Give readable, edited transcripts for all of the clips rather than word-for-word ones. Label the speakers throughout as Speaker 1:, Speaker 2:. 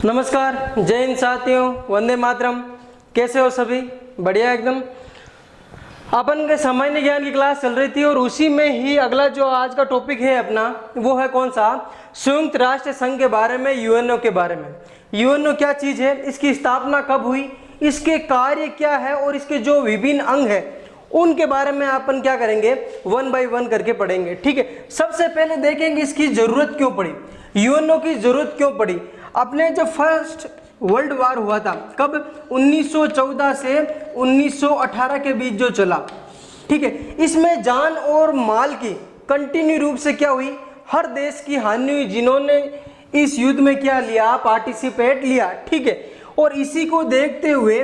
Speaker 1: नमस्कार, जय हिंद साथियों, वंदे मातरम। कैसे हो सभी? बढ़िया एकदम। अपन के सामान्य ज्ञान की क्लास चल रही थी और उसी में ही अगला जो आज का टॉपिक है अपना वो है कौन सा? संयुक्त राष्ट्र संघ के बारे में, यूएनओ के बारे में। यूएनओ क्या चीज़ है, इसकी स्थापना कब हुई, इसके कार्य क्या है और इसके जो विभिन्न अंग है उनके बारे में अपन क्या करेंगे, वन बाय वन करके पढ़ेंगे। ठीक है, सबसे पहले देखेंगे इसकी जरूरत क्यों पड़ी, यूएनओ की जरूरत क्यों पड़ी। अपने जब फर्स्ट वर्ल्ड वार हुआ था, कब? 1914 से 1918 के बीच जो चला, ठीक है, इसमें जान और माल की कंटिन्यू रूप से क्या हुई, हर देश की हानि हुई जिन्होंने इस युद्ध में क्या लिया, पार्टिसिपेट लिया। ठीक है, और इसी को देखते हुए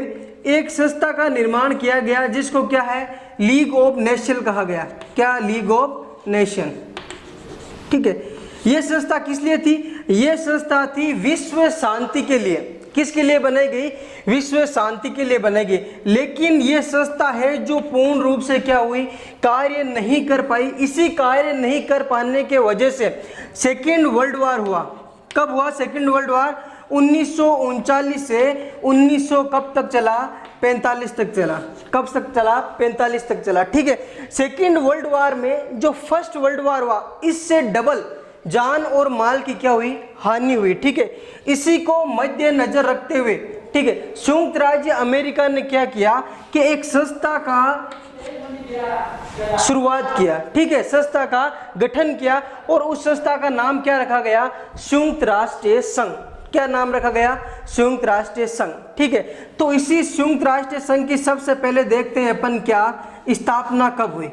Speaker 1: एक संस्था का निर्माण किया गया जिसको क्या है, लीग ऑफ नेशन कहा गया। क्या? League of nation. ठीक है, यह संस्था किस लिए थी? यह संस्था थी विश्व शांति के लिए। किसके लिए बनाई गई? विश्व शांति के लिए बनाई गई। लेकिन यह संस्था है जो पूर्ण रूप से क्या हुई, कार्य नहीं कर पाई। इसी कार्य नहीं कर पाने के वजह से सेकेंड वर्ल्ड वार हुआ। कब हुआ सेकेंड वर्ल्ड वार? 1939 से 1900 कब तक चला? 45 तक चला। कब तक चला? 45 तक चला। ठीक है, सेकेंड वर्ल्ड वार में जो फर्स्ट वर्ल्ड वार हुआ, इससे डबल जान और माल की क्या हुई, हानि हुई। ठीक है, इसी को मद्देनजर रखते हुए, ठीक है, संयुक्त राज्य अमेरिका ने क्या किया कि एक संस्था का शुरुआत किया। ठीक है, संस्था का गठन किया और उस संस्था का नाम क्या रखा गया? संयुक्त राष्ट्र संघ। क्या नाम रखा गया? संयुक्त राष्ट्र संघ। ठीक है, तो इसी संयुक्त राष्ट्र संघ की सबसे पहले देखते हैं अपन क्या स्थापना कब हुई।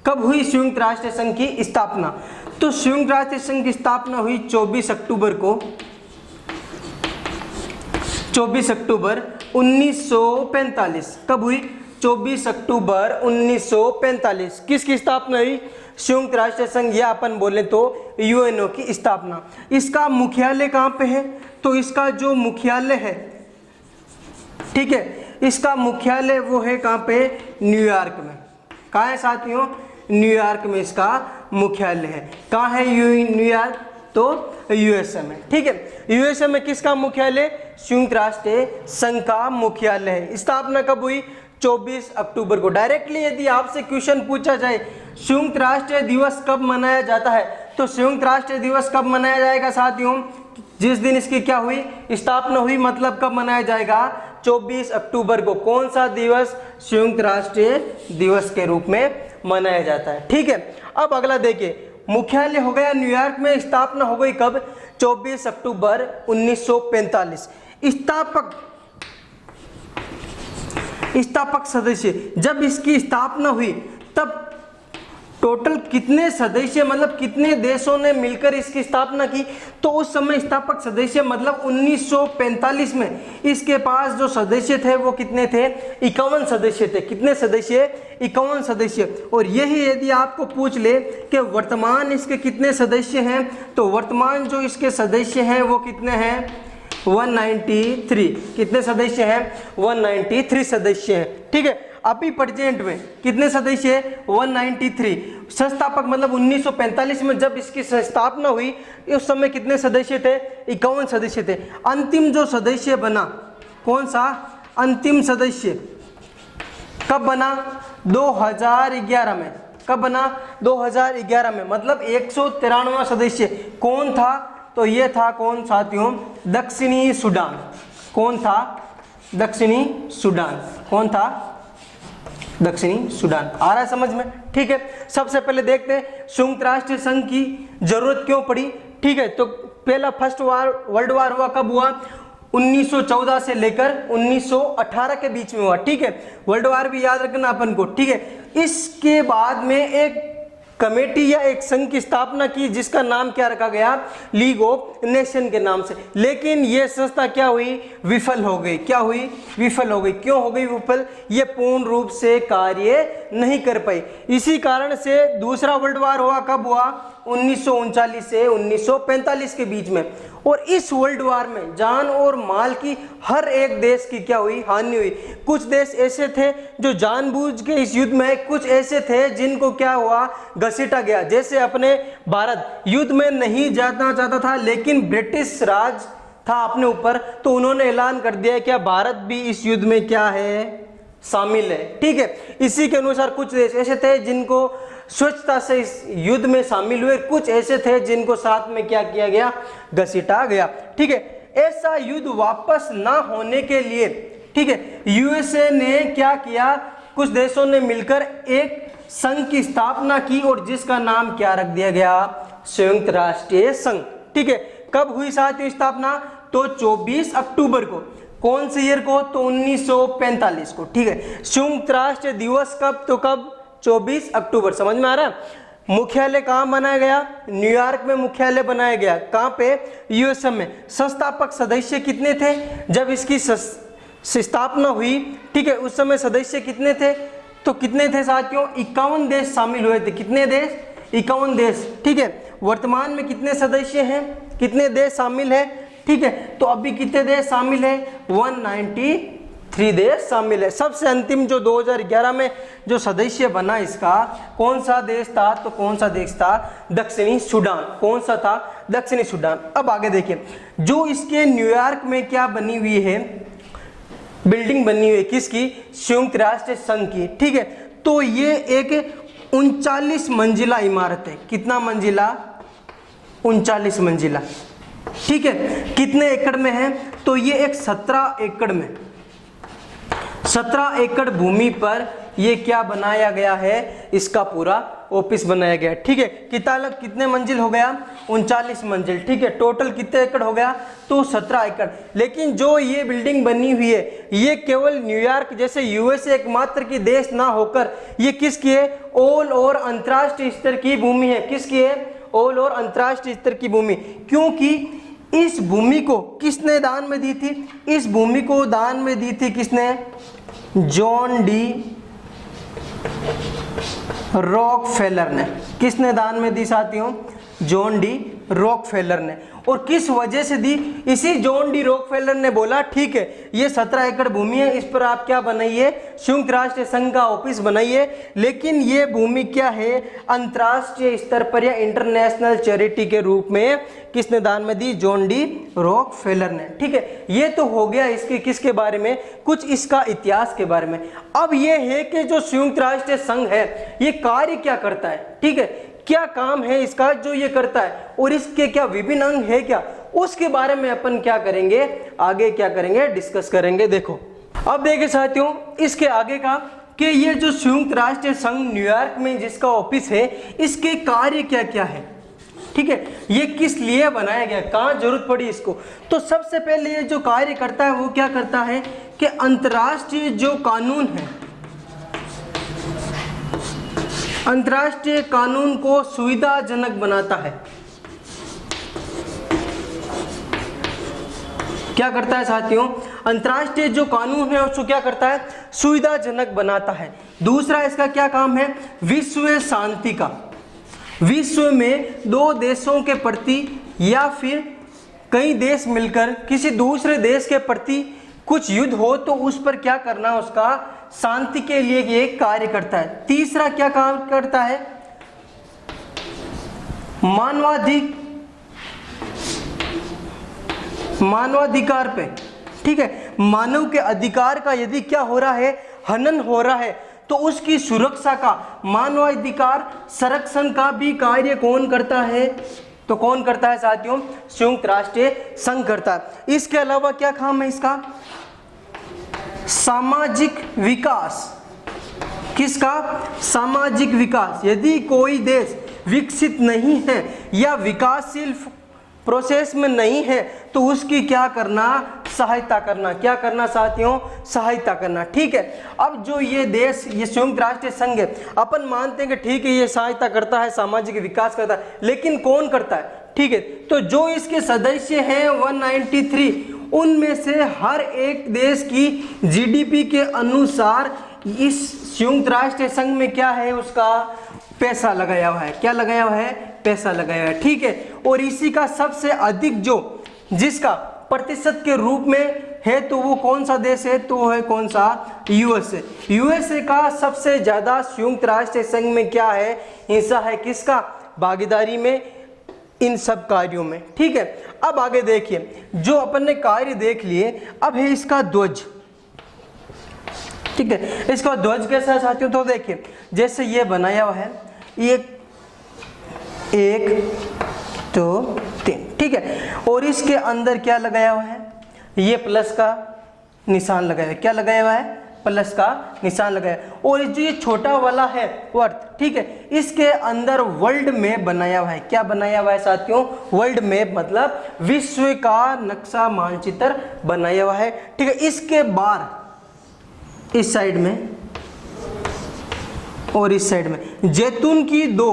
Speaker 1: कब हुई संयुक्त राष्ट्र संघ की स्थापना? तो संयुक्त राष्ट्र संघ की स्थापना हुई 24 अक्टूबर को, 24 अक्टूबर 1945। कब हुई? 24 अक्टूबर 1945। किसकी स्थापना हुई? संयुक्त राष्ट्र संघ, या अपन बोले तो यूएनओ की स्थापना। इसका मुख्यालय कहाँ पे है? तो इसका जो मुख्यालय है, ठीक है, इसका मुख्यालय वो है कहाँ पे? न्यूयॉर्क में। कहाँ है साथियों? न्यूयॉर्क में इसका मुख्यालय है। कहाँ है न्यूयॉर्क? तो यूएसए में। ठीक है, यूएसए में किसका मुख्यालय? संयुक्त राष्ट्र संघ का मुख्यालय है। स्थापना कब हुई? 24 अक्टूबर को। डायरेक्टली यदि आपसे क्वेश्चन पूछा जाए संयुक्त राष्ट्र दिवस कब मनाया जाता है, तो संयुक्त राष्ट्र दिवस कब मनाया जाएगा साथियों? जिस दिन इसकी क्या हुई, स्थापना हुई, मतलब कब मनाया जाएगा? 24 अक्टूबर को। कौन सा दिवस? संयुक्त राष्ट्र दिवस के रूप में मनाया जाता है। ठीक है, अब अगला देखिए, मुख्यालय हो गया न्यूयॉर्क में। स्थापना हो गई कब? 24 अक्टूबर 1945। स्थापक सदस्य, जब इसकी स्थापना हुई तब टोटल कितने सदस्य, मतलब कितने देशों ने मिलकर इसकी स्थापना की? तो उस समय स्थापक सदस्य मतलब 1945 में इसके पास जो सदस्य थे वो कितने थे? 51 सदस्य थे। कितने सदस्य? 51 सदस्य। और यही यदि आपको पूछ ले कि वर्तमान इसके कितने सदस्य हैं, तो वर्तमान जो इसके सदस्य हैं वो कितने हैं? 193। कितने सदस्य हैं? 193 सदस्य हैं। ठीक है, अभी प्रेजेंट में कितने सदस्य हैं? 193। संस्थापक मतलब 1945 में जब इसकी स्थापना हुई उस समय कितने सदस्य थे? 51 सदस्य थे। अंतिम जो सदस्य बना, कौन सा अंतिम सदस्य कब बना? 2011 में। कब बना? 2011 में। मतलब 193वां सदस्य कौन था? तो ये था कौन साथियों? दक्षिणी सूडान। कौन था? दक्षिणी सूडान। कौन था? दक्षिणी सूडान। आ रहा है समझ में? ठीक है, सबसे पहले देखते हैं संयुक्त राष्ट्र संघ की जरूरत क्यों पड़ी। ठीक है, तो पहला फर्स्ट वर्ल्ड वार हुआ कब हुआ? 1914 से लेकर 1918 के बीच में हुआ। ठीक है, वर्ल्ड वार भी याद रखना अपन को। ठीक है, इसके बाद में एक कमेटी या एक संघ की स्थापना की जिसका नाम क्या रखा गया? लीग ऑफ नेशन के नाम से। लेकिन यह संस्था क्या हुई? विफल हो गई। क्या हुई? विफल हो गई। क्यों हो गई विफल? ये पूर्ण रूप से कार्य नहीं कर पाई। इसी कारण से दूसरा वर्ल्ड वार हुआ। कब हुआ? 1939 से 1945 के बीच में। और इस वर्ल्ड वार में जान और माल की हर एक देश की क्या हुई? हानि हुई। कुछ देश ऐसे थे जो जानबूझ के इस युद्ध में, कुछ ऐसे थे जिनको क्या हुआ? घसीटा गया। जैसे अपने भारत युद्ध में नहीं जाना चाहता था, लेकिन ब्रिटिश राज था अपने ऊपर, तो उन्होंने ऐलान कर दिया कि भारत भी इस युद्ध में क्या है, शामिल है। ठीक है, इसी के अनुसार कुछ देश ऐसे थे जिनको स्वच्छता से इस युद्ध में शामिल हुए, कुछ ऐसे थे जिनको साथ में क्या किया गया, घसीटा गया। ठीक है, ऐसा युद्ध वापस ना होने के लिए, ठीक है, यूएसए ने क्या किया, कुछ देशों ने मिलकर एक संघ की स्थापना की और जिसका नाम क्या रख दिया गया, संयुक्त राष्ट्रीय संघ। ठीक है, कब हुई साथियों स्थापना, तो 24 अक्टूबर को। कौन से ईयर को, तो 1945 को। ठीक है, संयुक्त राष्ट्र दिवस कब, तो कब, 24 अक्टूबर। समझ में आ रहा है। मुख्यालय कहाँ बनाया गया, न्यूयॉर्क में मुख्यालय बनाया गया। कहाँ पे, यूएसए में। संस्थापक सदस्य कितने थे जब इसकी स्थापना हुई, ठीक है, उस समय सदस्य कितने थे, तो कितने थे साथियों, 51 देश शामिल हुए थे। कितने देश, 51 देश। ठीक है, वर्तमान में कितने सदस्य हैं, कितने देश शामिल है, ठीक है, तो अभी कितने देश शामिल है, 193 देश शामिल है। सबसे अंतिम जो 2011 में जो सदस्य बना इसका, कौन सा देश था, तो कौन सा देश था, दक्षिणी सूडान। कौन सा था, दक्षिणी सूडान। अब आगे देखिए, जो इसके न्यूयॉर्क में क्या बनी हुई है, बिल्डिंग बनी हुई है, किसकी, संयुक्त राष्ट्र संघ की। ठीक है, तो ये एक 39 मंजिला इमारत है। कितना मंजिला, 39 मंजिला। ठीक है, कितने एकड़ में है, तो ये एक 17 एकड़ में, 17 एकड़ भूमि पर ये क्या बनाया गया है, इसका पूरा ऑफिस बनाया गया है। ठीक है, कितने मंजिल हो गया, 39 मंजिल। ठीक है, टोटल कितने एकड़ हो गया, तो 17 एकड़। लेकिन जो ये बिल्डिंग बनी हुई है, ये केवल न्यूयॉर्क जैसे यूएसए एकमात्र की देश ना होकर ये किसकी है, ऑल और अंतर्राष्ट्रीय स्तर की भूमि है। किसकी है, ऑल और अंतर्राष्ट्रीय स्तर की भूमि। क्योंकि इस भूमि को किसने दान में दी थी, इस भूमि को दान में दी थी किसने, जॉन डी रॉकफेलर ने। किसने दान में दी साथियों, जॉन डी रॉकफेलर ने। और किस वजह से दी, इसी जॉन डी रॉकफेलर ने बोला ठीक है ये 17 एकड़ भूमि है, इस पर आप क्या बनाइए, संयुक्त राष्ट्र संघ का ऑफिस बनाइए। लेकिन ये भूमि क्या है, अंतर्राष्ट्रीय स्तर पर या इंटरनेशनल चैरिटी के रूप में किसने दान में दी, जॉन डी रॉकफेलर ने। ठीक है, ये तो हो गया इसके किसके बारे में, कुछ इसका इतिहास के बारे में। अब ये है कि जो संयुक्त राष्ट्र संघ है ये कार्य क्या करता है, ठीक है, क्या काम है इसका जो ये करता है, और इसके क्या विभिन्न अंग है क्या, उसके बारे में अपन क्या करेंगे, आगे क्या करेंगे, डिस्कस करेंगे। देखो अब देखिए साथियों, इसके आगे का कि ये जो संयुक्त राष्ट्र संघ न्यूयॉर्क में जिसका ऑफिस है, इसके कार्य क्या क्या है, ठीक है, ये किस लिए बनाया गया, कहाँ जरूरत पड़ी इसको। तो सबसे पहले ये जो कार्य करता है वो क्या करता है कि अंतर्राष्ट्रीय जो कानून है, अंतर्राष्ट्रीय कानून को सुविधाजनक बनाता है। क्या करता है साथियों, अंतर्राष्ट्रीय जो कानून है उसको क्या करता है, सुविधाजनक बनाता है। दूसरा इसका क्या काम है, विश्व शांति का। विश्व में दो देशों के प्रति या फिर कई देश मिलकर किसी दूसरे देश के प्रति कुछ युद्ध हो तो उस पर क्या करना, उसका शांति के लिए ये कार्य करता है। तीसरा क्या काम करता है, मानवाधिकार पे, ठीक है, मानव के अधिकार का यदि क्या हो रहा है, हनन हो रहा है, तो उसकी सुरक्षा का, मानवाधिकार संरक्षण का भी कार्य कौन करता है, तो कौन करता है साथियों, संयुक्त राष्ट्र संघ करता है। इसके अलावा क्या काम है इसका, सामाजिक विकास। किसका, सामाजिक विकास। यदि कोई देश विकसित नहीं है या विकासशील प्रोसेस में नहीं है तो उसकी क्या करना, सहायता करना। क्या करना साथियों, सहायता करना। ठीक है, अब जो ये देश, ये संयुक्त राष्ट्र संघ है, अपन मानते हैं कि ठीक है ये सहायता करता है, सामाजिक विकास करता है, लेकिन कौन करता है, ठीक है, तो जो इसके सदस्य हैं 193, उनमें से हर एक देश की जीडीपी के अनुसार इस संयुक्त राष्ट्र संघ में क्या है, उसका पैसा लगाया हुआ है। क्या लगाया हुआ है, पैसा लगाया हुआ है। ठीक है, और इसी का सबसे अधिक जो जिसका प्रतिशत के रूप में है तो वो कौन सा देश है, तो वो है कौन सा, यूएसए। यूएसए का सबसे ज्यादा संयुक्त राष्ट्र संघ में क्या है, हिस्सा है, किसका, भागीदारी में इन सब कार्यों में। ठीक है, अब आगे देखिए, जो अपन ने कार्य देख लिए, अब है इसका ध्वज। ठीक है, इसका ध्वज कैसा है साथियों? तो देखिए जैसे ये बनाया हुआ है, ये 1 2 3, ठीक है, और इसके अंदर क्या लगाया हुआ है? ये प्लस का निशान लगाया हुआ है। क्या लगाया हुआ है? प्लस का निशान लगाया। और जो ये छोटा वाला है वर्त, ठीक है, इसके अंदर वर्ल्ड मैप बनाया हुआ है। क्या बनाया हुआ है साथियों? वर्ल्ड मैप, मतलब विश्व का नक्शा मानचित्र बनाया हुआ है। ठीक है, इसके बाहर इस साइड में और इस साइड में जैतून की 2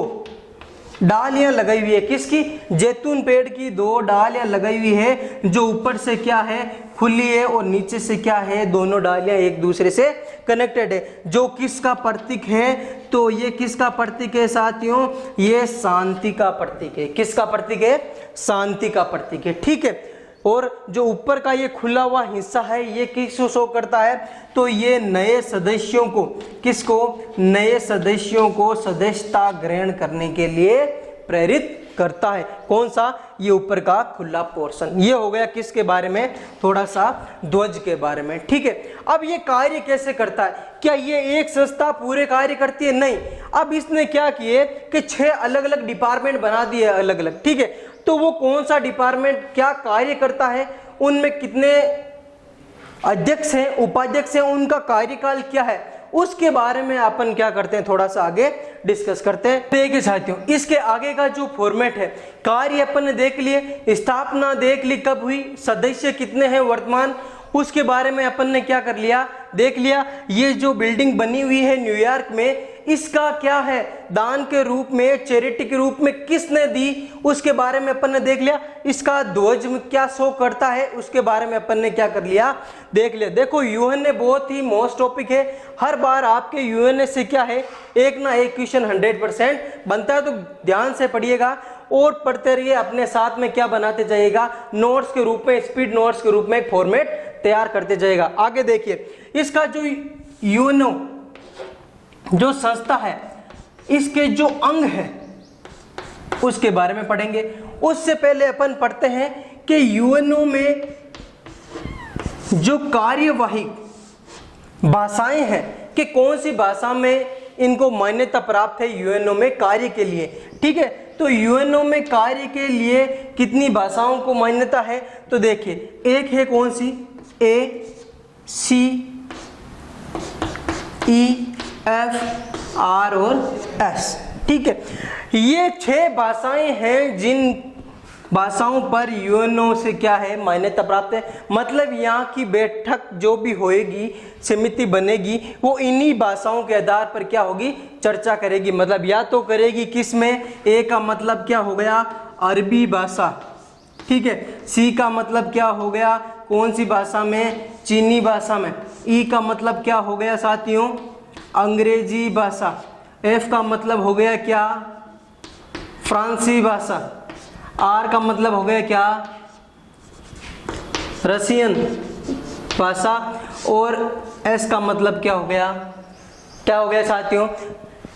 Speaker 1: डालियां लगाई हुई है। किसकी? जैतून पेड़ की 2 डालियां लगाई हुई है, जो ऊपर से क्या है? खुली है, और नीचे से क्या है? दोनों डालियां एक दूसरे से कनेक्टेड है। जो किसका प्रतीक है? तो ये किसका प्रतीक है साथियों? ये शांति का प्रतीक है। किसका प्रतीक है? शांति का प्रतीक है। ठीक है, और जो ऊपर का ये खुला हुआ हिस्सा है, ये किसको शो करता है? तो ये नए सदस्यों को, किसको? नए सदस्यों को सदस्यता ग्रहण करने के लिए प्रेरित करता है। कौन सा? ये ऊपर का खुला पोर्शन। ये हो गया किसके बारे में? थोड़ा सा ध्वज के बारे में। ठीक है, अब ये कार्य कैसे करता है? क्या ये एक संस्था पूरे कार्य करती है? नहीं। अब इसने क्या किए कि 6 अलग अलग डिपार्टमेंट बना दिए अलग अलग। ठीक है, तो वो कौन सा डिपार्टमेंट क्या कार्य करता है, उनमें कितने अध्यक्ष हैं, उपाध्यक्ष हैं, उनका कार्यकाल क्या है, उसके बारे में अपन क्या करते हैं, थोड़ा सा आगे डिस्कस करते हैं। देखिए साथियों, इसके आगे का जो फॉर्मेट है, कार्य अपन ने देख लिए, स्थापना देख ली कब हुई, सदस्य कितने हैं वर्तमान, उसके बारे में अपन ने क्या कर लिया, देख लिया। ये जो बिल्डिंग बनी हुई है न्यूयॉर्क में, इसका क्या है? दान के रूप में, चैरिटी के रूप में किसने दी, उसके बारे में अपन ने देख लिया। इसका ध्वज क्या शो करता है, उसके बारे में अपन ने क्या कर लिया, देख लिया। देखो यूएनए बहुत ही मोस्ट टॉपिक है, हर बार आपके यूएनए से क्या है, एक ना एक क्वेश्चन 100% बनता है, तो ध्यान से पढ़िएगा और पढ़ते रहिए। अपने साथ में क्या बनाते जाइएगा, नोट्स के रूप में, स्पीड नोट्स के रूप में एक फॉर्मेट तैयार करते जाइएगा। आगे देखिए, इसका जो यूएनओ जो संस्था है, इसके जो अंग है उसके बारे में पढ़ेंगे। उससे पहले अपन पढ़ते हैं कि यूएनओ में जो कार्यवाही भाषाएं हैं, कि कौन सी भाषा में इनको मान्यता प्राप्त है यूएनओ में कार्य के लिए। ठीक है, तो यूएनओ में कार्य के लिए कितनी भाषाओं को मान्यता है? तो देखिए, एक है कौन सी, A, C, E, F, R और S। ठीक है, ये 6 भाषाएं हैं जिन भाषाओं पर यूएनओ से क्या है, मान्यता प्राप्त है। मतलब यहाँ की बैठक जो भी होएगी, समिति बनेगी, वो इन्हीं भाषाओं के आधार पर क्या होगी, चर्चा करेगी। मतलब या तो करेगी किस में, ए का मतलब क्या हो गया, अरबी भाषा। ठीक है, सी का मतलब क्या हो गया, कौन सी भाषा में, चीनी भाषा में। ई का मतलब क्या हो गया साथियों, अंग्रेजी भाषा। एफ का मतलब हो गया क्या, फ्रांसी भाषा। आर का मतलब हो गया क्या, रशियन भाषा। और एस का मतलब क्या हो गया, क्या हो गया साथियों,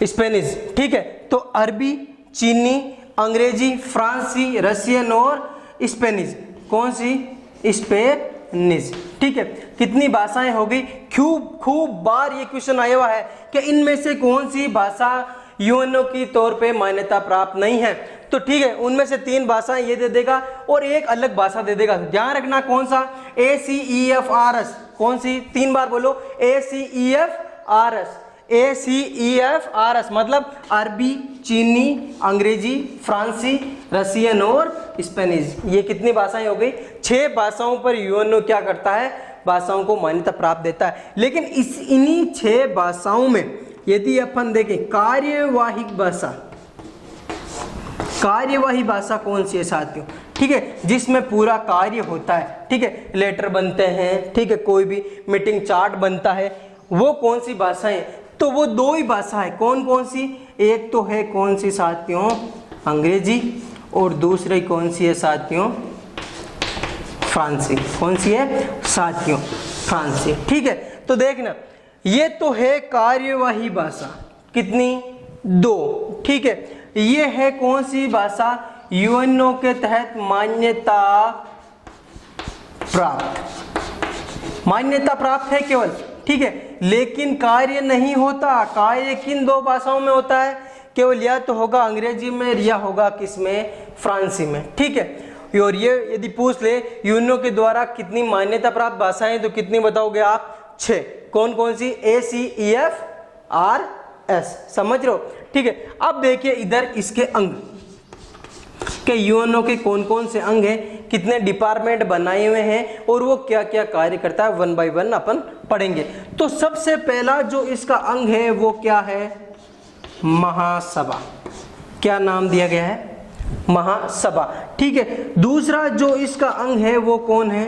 Speaker 1: स्पेनिश। ठीक है, तो अरबी, चीनी, अंग्रेजी, फ्रांसी, रशियन और स्पेनिश। कौन सी, स्पेनिश। ठीक है, कितनी भाषाएं हो गई। खूब बार ये क्वेश्चन आया हुआ है कि इनमें से कौन सी भाषा यूएनओ की तौर पे मान्यता प्राप्त नहीं है। तो ठीक है, उनमें से 3 भाषाएं ये दे देगा और एक अलग भाषा दे देगा। ध्यान रखना कौन सा, ACEFRS। कौन सी, 3 बार बोलो, ACEFRS। ACEFRS मतलब अरबी, चीनी, अंग्रेजी, फ्रांसी, रशियन और स्पेनिश। ये कितनी भाषाएं हो गई, 6 भाषाओं पर यूएनओ क्या करता है, भाषाओं को मान्यता प्राप्त देता है। लेकिन इन्हीं 6 भाषाओं में यदि अपन देखें कार्यवाही भाषा, कार्यवाही भाषा कौन सी है साथियों, ठीक है, जिसमें पूरा कार्य होता है। ठीक है, लेटर बनते हैं, ठीक है, कोई भी मीटिंग चार्ट बनता है, वो कौन सी भाषा है, तो वो 2 ही भाषा है। कौन कौन सी, एक तो है कौन सी साथियों, अंग्रेजी, और दूसरी कौन सी है साथियों, फ्रांसी। कौन सी है साथियों, फ्रांसी। ठीक है, तो देखना, ये तो है कार्यवाही भाषा, कितनी, 2। ठीक है, ये है कौन सी भाषा, यूएनओ के तहत मान्यता प्राप्त है केवल, ठीक है, लेकिन कार्य नहीं होता। कार्य किन दो भाषाओं में होता है? केवल या तो होगा अंग्रेजी में या होगा किसमें? फ्रांसी में, ठीक है। और ये यदि पूछ ले यूएनओ के द्वारा कितनी मान्यता प्राप्त भाषाएं, तो कितनी बताओगे आप? 6। कौन कौन सी? ACEFRS, समझ रहे हो, ठीक है। अब देखिए इधर इसके अंग के यूएनओ के कौन कौन से अंग हैं, कितने डिपार्टमेंट बनाए हुए हैं और वो क्या क्या कार्य करता है, वन बाय वन अपन पढ़ेंगे। तो सबसे पहला जो इसका अंग है वो क्या है? महासभा। क्या नाम दिया गया है? महासभा, ठीक है। दूसरा जो इसका अंग है वो कौन है?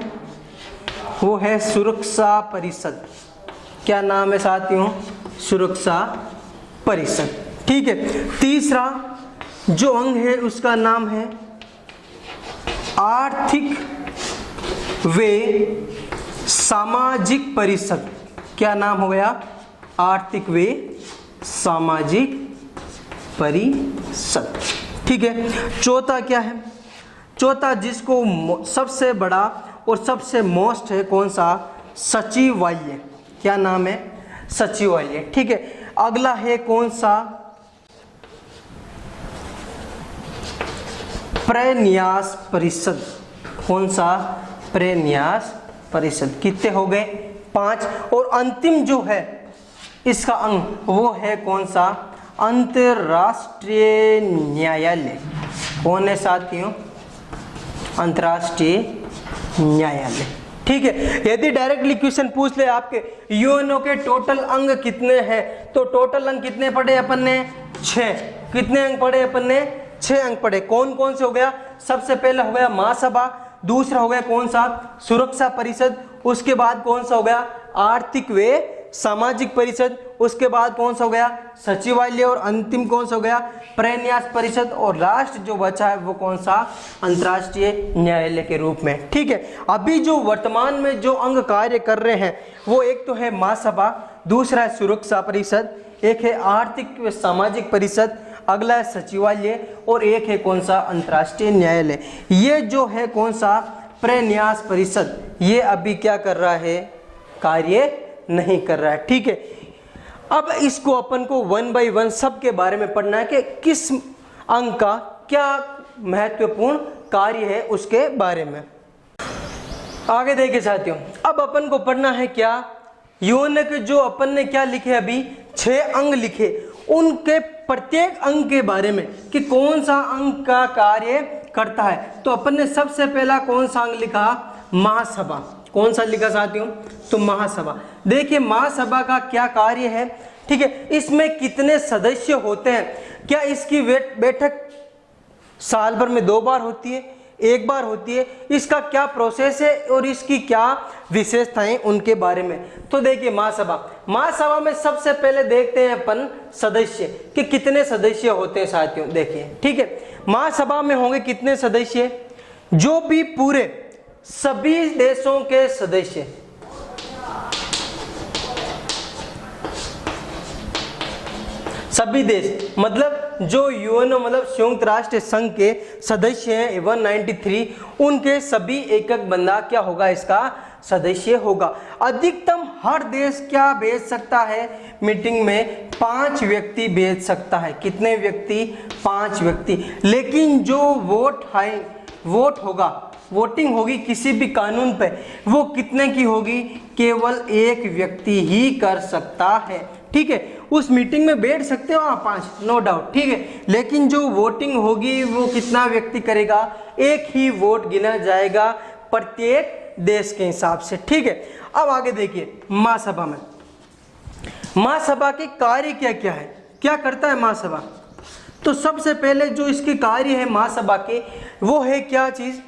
Speaker 1: वो है सुरक्षा परिषद। क्या नाम है साथियों? सुरक्षा परिषद, ठीक है। तीसरा जो अंग है उसका नाम है आर्थिक व सामाजिक परिषद। क्या नाम हो गया? आर्थिक व सामाजिक परिषद, ठीक है। चौथा क्या है? चौथा जिसको सबसे बड़ा और सबसे मोस्ट है, कौन सा? सचिवालय। क्या नाम है? सचिवालय, ठीक है। अगला है कौन सा? प्रन्यास परिषद। कौन सा? प्रन्यास परिषद। कितने हो गए? 5। और अंतिम जो है इसका अंग वो है कौन सा? अंतर्राष्ट्रीय न्यायालय। कौन है साथियों? अंतर्राष्ट्रीय न्यायालय, ठीक है। यदि डायरेक्टली क्वेश्चन पूछ ले आपके यूएनओ के टोटल अंग कितने हैं, तो टोटल अंग कितने पढ़े अपन ने? 6। कितने अंग पढ़े अपन ने? 6 अंग पढ़े। कौन कौन से हो गया? सबसे पहले हो गया महासभा, दूसरा हो गया कौन सा? सुरक्षा परिषद, उसके बाद कौन सा हो गया? आर्थिक व सामाजिक परिषद, उसके बाद कौन सा हो गया? सचिवालय, और अंतिम कौन सा हो गया? प्रन्यास परिषद, और लास्ट जो बचा है वो कौन सा? अंतर्राष्ट्रीय न्यायालय के रूप में, ठीक है। अभी जो वर्तमान में जो अंग कार्य कर रहे हैं वो एक तो है महासभा, दूसरा है सुरक्षा परिषद, एक है आर्थिक व सामाजिक परिषद, अगला है सचिवालय, और एक है कौन सा? अंतर्राष्ट्रीय न्यायालय। ये जो है कौन सा? प्रन्यास परिषद, ये अभी क्या कर रहा है? कार्य नहीं कर रहा है, ठीक है। अब इसको अपन को वन बाय वन सब के बारे में पढ़ना है कि किस अंग का क्या महत्वपूर्ण कार्य है उसके बारे में। आगे देखिए साथियों, अब अपन को पढ़ना है क्या? यूएनओ के जो अपन ने क्या लिखे अभी? 6 अंग लिखे, उनके प्रत्येक अंग के बारे में कि कौन सा अंग का कार्य करता है। तो अपन ने सबसे पहला कौन सा अंग लिखा? महासभा। कौन सा लिखा साथियों? तो महासभा। देखिए महासभा का क्या कार्य है, ठीक है। इसमें कितने सदस्य होते हैं? क्या इसकी बैठक साल भर में 2 बार होती है, 1 बार होती है? इसका क्या प्रोसेस है और इसकी क्या विशेषताएं, उनके बारे में। तो देखिए महासभा में सबसे पहले देखते हैं अपन सदस्य कि कितने सदस्य होते हैं साथियों। देखिए, ठीक है, महासभा में होंगे कितने सदस्य? जो भी पूरे सभी देशों के सदस्य, सभी देश मतलब जो यूएनओ मतलब संयुक्त राष्ट्र संघ के सदस्य हैं 193, उनके सभी एक एक बंदा क्या होगा? इसका सदस्य होगा। अधिकतम हर देश क्या भेज सकता है मीटिंग में? 5 व्यक्ति भेज सकता है। कितने व्यक्ति? 5 व्यक्ति। लेकिन जो वोट होगा, वोटिंग होगी किसी भी कानून पे, वो कितने की होगी? केवल 1 व्यक्ति ही कर सकता है, ठीक है। उस मीटिंग में बैठ सकते हो आप 5, नो डाउट, ठीक है। लेकिन जो वोटिंग होगी वो कितना व्यक्ति करेगा? 1 ही वोट गिना जाएगा प्रत्येक देश के हिसाब से, ठीक है। अब आगे देखिए महासभा में, महासभा के कार्य क्या क्या है, क्या करता है महासभा? तो सबसे पहले जो इसके कार्य है महासभा के, वो है क्या चीज?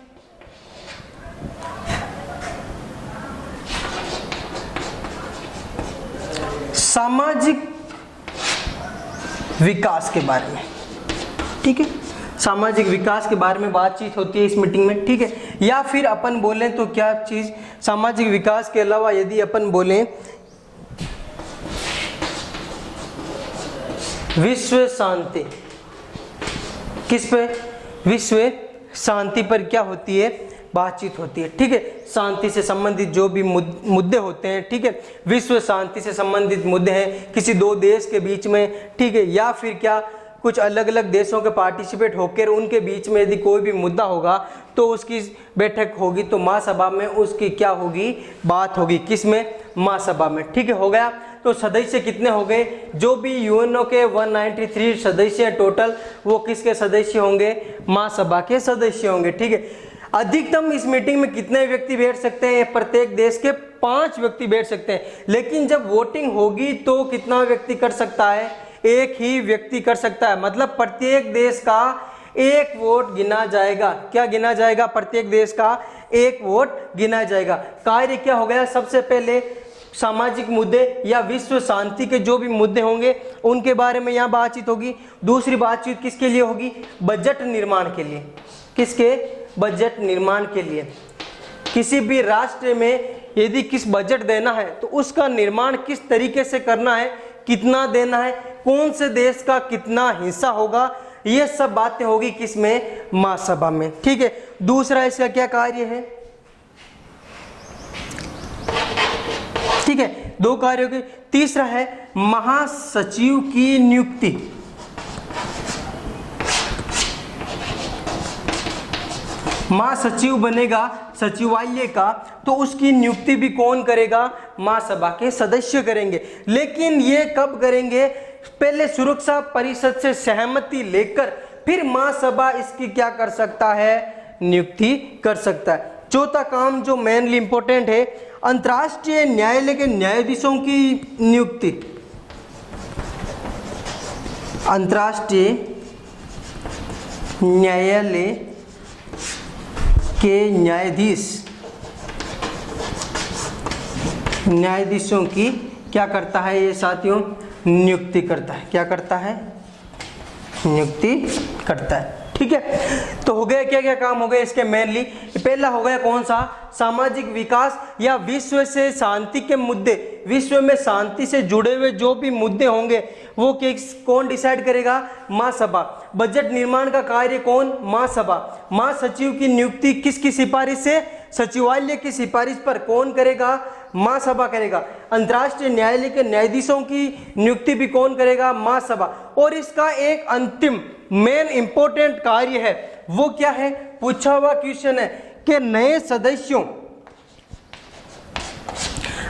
Speaker 1: सामाजिक विकास के बारे में, ठीक है। सामाजिक विकास के बारे में बातचीत होती है इस मीटिंग में, ठीक है। या फिर अपन बोलें तो क्या चीज? सामाजिक विकास के अलावा यदि अपन बोलें विश्व शांति, किस पे? विश्व शांति पर क्या होती है, बातचीत होती है। ठीक है, शांति से संबंधित जो भी मुद्दे होते हैं, ठीक है, विश्व शांति से संबंधित मुद्दे हैं किसी दो देश के बीच में, ठीक है, या फिर क्या कुछ अलग अलग देशों के पार्टिसिपेट होकर उनके बीच में यदि कोई भी मुद्दा होगा तो उसकी बैठक होगी, तो महासभा में उसकी क्या होगी, बात होगी, किसमें, महासभा में। ठीक है, हो गया। तो सदस्य कितने हो गए, जो भी यूएनओ के 193 सदस्य हैं टोटल, वो किसके सदस्य होंगे, महासभा के सदस्य होंगे। ठीक है, अधिकतम इस मीटिंग में कितने व्यक्ति बैठ सकते हैं, प्रत्येक देश के 5 व्यक्ति बैठ सकते हैं, लेकिन जब वोटिंग होगी तो कितना व्यक्ति कर सकता है, एक ही व्यक्ति कर सकता है। मतलब प्रत्येक देश का एक वोट गिना जाएगा। क्या गिना जाएगा, प्रत्येक देश का एक वोट गिना जाएगा। कार्य क्या हो गया, सबसे पहले सामाजिक मुद्दे या विश्व शांति के जो भी मुद्दे होंगे उनके बारे में यहाँ बातचीत होगी। दूसरी बातचीत किसके लिए होगी, बजट निर्माण के लिए। किसके, बजट निर्माण के लिए। किसी भी राष्ट्र में यदि किस बजट देना है तो उसका निर्माण किस तरीके से करना है, कितना देना है, कौन से देश का कितना हिस्सा होगा, ये सब बातें होगी किसमें, महासभा में। ठीक है, दूसरा इसका क्या कार्य है, ठीक है, 2 कार्यों के। तीसरा है महासचिव की नियुक्ति। महासचिव बनेगा सचिवालय का, तो उसकी नियुक्ति भी कौन करेगा, महासभा के सदस्य करेंगे। लेकिन ये कब करेंगे, पहले सुरक्षा परिषद से सहमति लेकर फिर महासभा इसकी क्या कर सकता है, नियुक्ति कर सकता है। चौथा काम जो मेनली इंपॉर्टेंट है, अंतर्राष्ट्रीय न्यायालय के न्यायाधीशों की नियुक्ति। अंतर्राष्ट्रीय न्यायालय के न्यायाधीशों की क्या करता है ये साथियों, नियुक्ति करता है। क्या करता है, नियुक्ति करता है। ठीक है, तो हो गया, क्या क्या काम हो गए इसके मेनली। पहला हो गया कौन सा, सामाजिक विकास या विश्व से शांति के मुद्दे। विश्व में शांति से जुड़े हुए जो भी मुद्दे होंगे वो कौन डिसाइड करेगा, महासभा। बजट निर्माण का कार्य कौन, महासभा। महासचिव की नियुक्ति किसकी सिफारिश से, सचिवालय की सिफारिश पर कौन करेगा, महासभा करेगा। अंतर्राष्ट्रीय न्यायालय के न्यायाधीशों की नियुक्ति भी कौन करेगा, महासभा। और इसका एक अंतिम मेन इंपॉर्टेंट कार्य है, वो क्या है, पूछा हुआ क्वेश्चन है कि नए सदस्यों,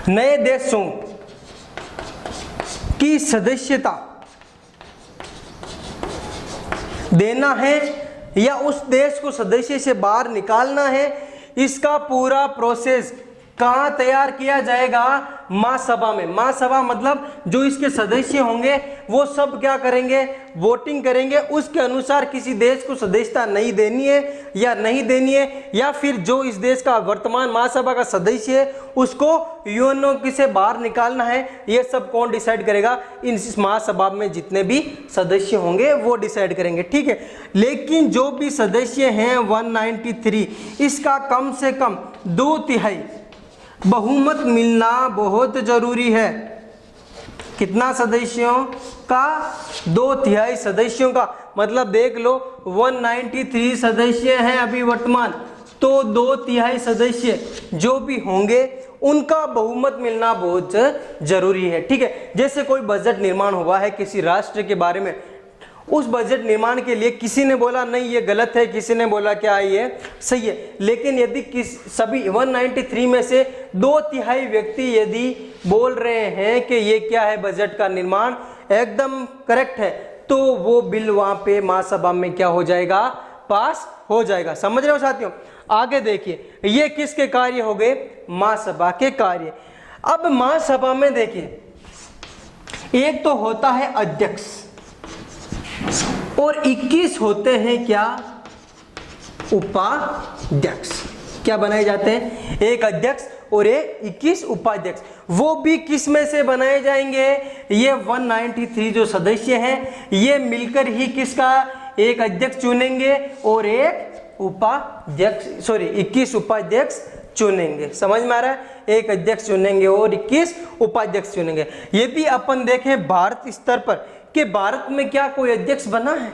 Speaker 1: नए देशों की सदस्यता देना है या उस देश को सदस्य से बाहर निकालना है, इसका पूरा प्रोसेस कहाँ तैयार किया जाएगा, महासभा में। महासभा मतलब जो इसके सदस्य होंगे वो सब क्या करेंगे, वोटिंग करेंगे, उसके अनुसार किसी देश को सदस्यता नहीं देनी है या नहीं देनी है, या फिर जो इस देश का वर्तमान महासभा का सदस्य है उसको यूएनओ से बाहर निकालना है। ये सब कौन डिसाइड करेगा, इन महासभा में जितने भी सदस्य होंगे वो डिसाइड करेंगे। ठीक है, लेकिन जो भी सदस्य हैं 193, इसका कम से कम 2/3 बहुमत मिलना बहुत जरूरी है। कितना सदस्यों का, 2/3 सदस्यों का। मतलब देख लो 193 सदस्य हैं अभी वर्तमान, तो 2/3 सदस्य जो भी होंगे उनका बहुमत मिलना बहुत जरूरी है। ठीक है, जैसे कोई बजट निर्माण हुआ है किसी राष्ट्र के बारे में, उस बजट निर्माण के लिए किसी ने बोला नहीं ये गलत है, किसी ने बोला क्या ये सही है, लेकिन यदि सभी 193 में से 2/3 व्यक्ति यदि बोल रहे हैं कि ये क्या है, बजट का निर्माण एकदम करेक्ट है, तो वो बिल वहां पे महासभा में क्या हो जाएगा, पास हो जाएगा। समझ रहे हो साथियों। आगे देखिए, ये किसके कार्य हो गए, महासभा के कार्य। अब महासभा में देखिए, एक तो होता है अध्यक्ष और 21 होते हैं क्या, उपाध्यक्ष। क्या बनाए जाते हैं, एक अध्यक्ष और एक 21 उपाध्यक्ष। वो भी किस में से बनाए जाएंगे, ये 193 जो सदस्य हैं ये मिलकर ही किसका, एक अध्यक्ष चुनेंगे और एक उपाध्यक्ष, 21 उपाध्यक्ष चुनेंगे। समझ में आ रहा है, एक अध्यक्ष चुनेंगे और 21 उपाध्यक्ष चुनेंगे। यदि अपन देखें भारत स्तर पर कि भारत में क्या कोई अध्यक्ष बना है,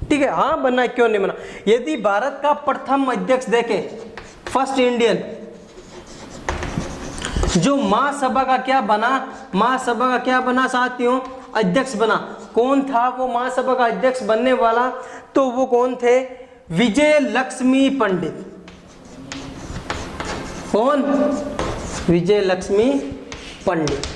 Speaker 1: ठीक है, हाँ बना, क्यों नहीं बना। यदि भारत का प्रथम अध्यक्ष देखें, फर्स्ट इंडियन जो महासभा का क्या बना, महासभा का क्या बना साथियों, अध्यक्ष बना, कौन था वो महासभा का अध्यक्ष बनने वाला, तो वो कौन थे, विजय लक्ष्मी पंडित। कौन, विजय लक्ष्मी पंडित,